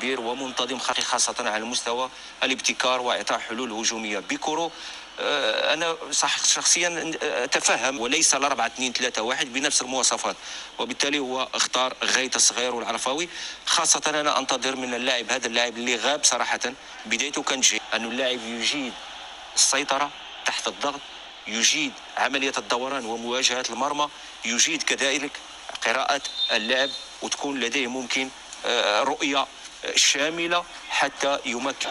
كبير ومنتظم خاصة على المستوى الابتكار وإعطاء حلول هجومية. بيكورو أنا شخصيا أتفهم، وليس 4-2-3-1 بنفس المواصفات، وبالتالي هو اختار غيت الصغير والعرفاوي. خاصة أنا أنتظر من اللاعب هذا، اللاعب اللي غاب صراحة بدايته كان جيد، أنه اللاعب يجيد السيطرة تحت الضغط، يجيد عملية الدوران ومواجهة المرمى، يجيد كذلك قراءة اللعب، وتكون لديه ممكن رؤية شاملة حتى يمكن.